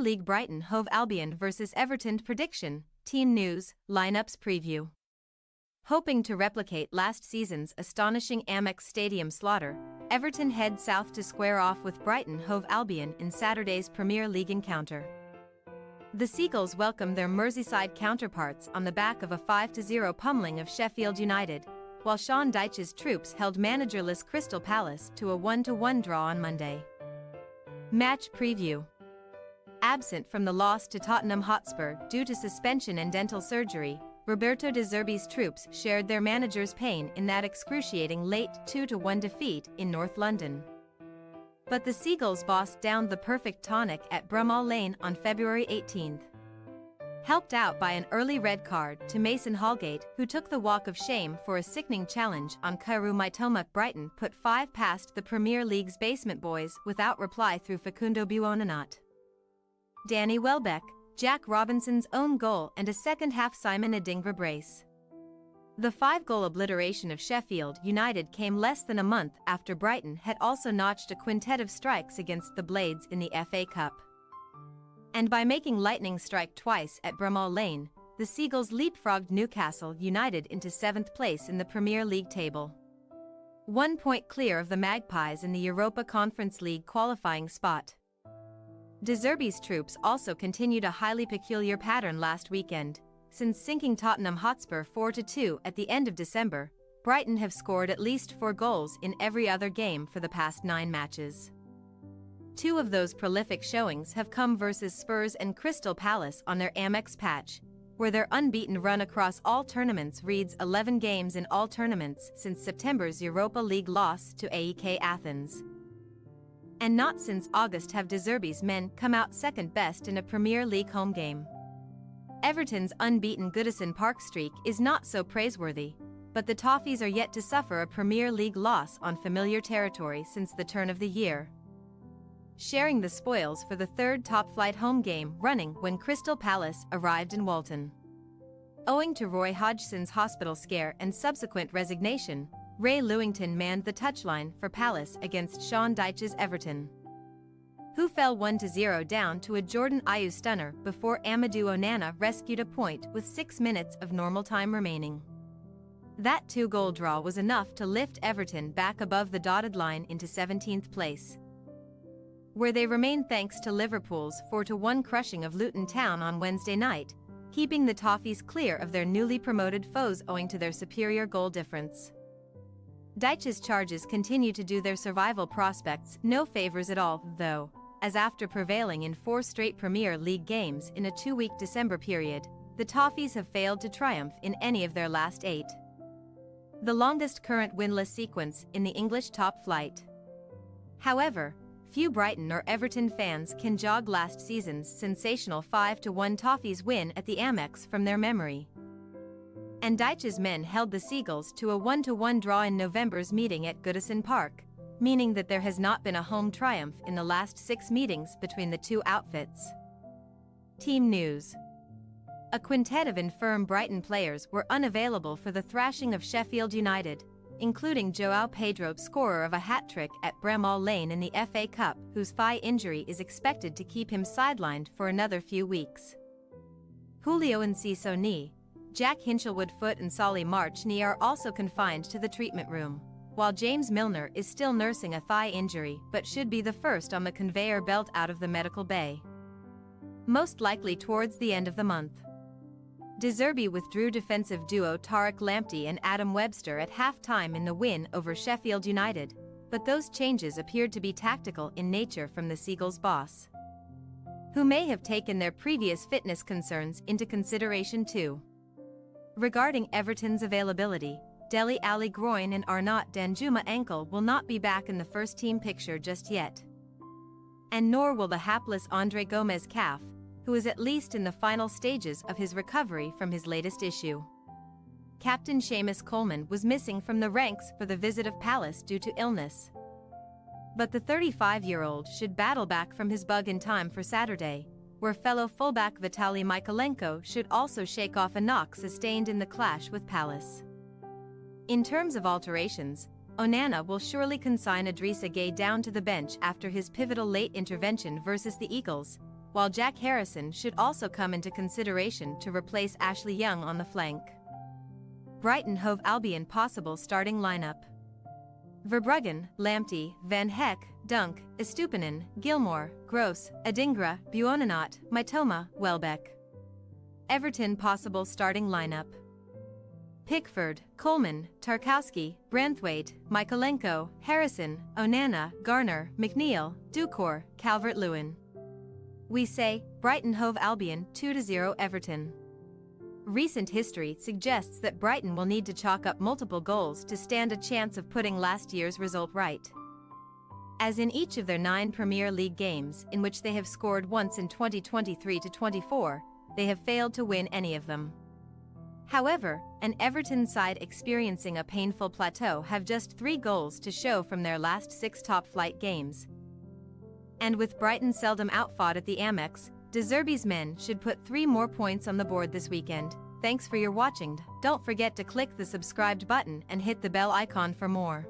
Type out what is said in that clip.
League Brighton Hove Albion vs Everton prediction, team news, lineups preview. Hoping to replicate last season's astonishing Amex Stadium slaughter, Everton head south to square off with Brighton Hove Albion in Saturday's Premier League encounter. The Seagulls welcome their Merseyside counterparts on the back of a 5-0 pummeling of Sheffield United, while Sean Dyche's troops held managerless Crystal Palace to a 1-1 draw on Monday. Match preview. Absent from the loss to Tottenham Hotspur due to suspension and dental surgery, Roberto De Zerbi's troops shared their manager's pain in that excruciating late 2-1 defeat in North London. But the Seagulls bossed down the perfect tonic at Bramall Lane on February 18. Helped out by an early red card to Mason Holgate, who took the walk of shame for a sickening challenge on Kaoru Mitoma, Brighton put 5 past the Premier League's basement boys without reply through Facundo Buonanotte. Danny Welbeck, Jack Robinson's own goal and a second-half Simon Adingra brace. The 5-goal obliteration of Sheffield United came less than a month after Brighton had also notched a quintet of strikes against the Blades in the FA Cup. And by making lightning strike twice at Bramall Lane, the Seagulls leapfrogged Newcastle United into 7th place in the Premier League table. 1 point clear of the Magpies in the Europa Conference League qualifying spot. De Zerbi's troops also continued a highly peculiar pattern last weekend. Since sinking Tottenham Hotspur 4-2 at the end of December, Brighton have scored at least 4 goals in every other game for the past 9 matches. 2 of those prolific showings have come versus Spurs and Crystal Palace on their Amex patch, where their unbeaten run across all tournaments reads 11 games in all tournaments since September's Europa League loss to AEK Athens. And not since August have De Zerbi's men come out second best in a Premier League home game. Everton's unbeaten Goodison Park streak is not so praiseworthy, but the Toffees are yet to suffer a Premier League loss on familiar territory since the turn of the year, sharing the spoils for the 3rd top-flight home game running when Crystal Palace arrived in Walton. Owing to Roy Hodgson's hospital scare and subsequent resignation, Ray Lewington manned the touchline for Palace against Sean Dyche's Everton, who fell 1-0 down to a Jordan Ayew stunner before Amadou Onana rescued a point with 6 minutes of normal time remaining. That 2-goal draw was enough to lift Everton back above the dotted line into 17th place, where they remain thanks to Liverpool's 4-1 crushing of Luton Town on Wednesday night, keeping the Toffees clear of their newly promoted foes owing to their superior goal difference. Dyche's charges continue to do their survival prospects no favors at all, though, as after prevailing in 4 straight Premier League games in a 2-week December period, the Toffees have failed to triumph in any of their last 8. The longest current winless sequence in the English top flight. However, few Brighton or Everton fans can jog last season's sensational 5-1 Toffees win at the Amex from their memory. And Dyche's men held the Seagulls to a 1-1 draw in November's meeting at Goodison Park, meaning that there has not been a home triumph in the last 6 meetings between the 2 outfits. Team news. A quintet of infirm Brighton players were unavailable for the thrashing of Sheffield United, including João Pedro, scorer of a hat-trick at Bramall Lane in the FA Cup, whose thigh injury is expected to keep him sidelined for another few weeks. Julio Enciso knee, Jack Hinchelwood foot and Solly March knee are also confined to the treatment room, while James Milner is still nursing a thigh injury but should be the first on the conveyor belt out of the medical bay, most likely towards the end of the month. De Zerbi withdrew defensive duo Tariq Lamptey and Adam Webster at half-time in the win over Sheffield United, but those changes appeared to be tactical in nature from the Seagulls' boss, who may have taken their previous fitness concerns into consideration too. Regarding Everton's availability, Dele Alli groin and Arnaut Danjuma ankle will not be back in the first-team picture just yet. And nor will the hapless Andre Gomez calf, who is at least in the final stages of his recovery from his latest issue. Captain Seamus Coleman was missing from the ranks for the visit of Palace due to illness, but the 35-year-old should battle back from his bug in time for Saturday, where fellow fullback Vitaly Mykolenko should also shake off a knock sustained in the clash with Palace. In terms of alterations, Onana will surely consign Idrissa Gueye down to the bench after his pivotal late intervention versus the Eagles, while Jack Harrison should also come into consideration to replace Ashley Young on the flank. Brighton Hove Albion possible starting lineup: Verbruggen, Lamptey, Van Heck, Dunk, Estupinan, Gilmore, Gross, Adingra, Buonanot, Mitoma, Welbeck. Everton possible starting lineup: Pickford, Coleman, Tarkowski, Branthwaite, Mykolenko, Harrison, Onana, Garner, McNeil, Doucoure, Calvert-Lewin. We say, Brighton Hove Albion 2-0 Everton. Recent history suggests that Brighton will need to chalk up multiple goals to stand a chance of putting last year's result right. As in each of their 9 Premier League games in which they have scored once in 2023-24, they have failed to win any of them. However, an Everton side experiencing a painful plateau have just 3 goals to show from their last 6 top-flight games. And with Brighton seldom outfought at the Amex, De Zerbi's men should put 3 more points on the board this weekend. Thanks for your watching. Don't forget to click the subscribed button and hit the bell icon for more.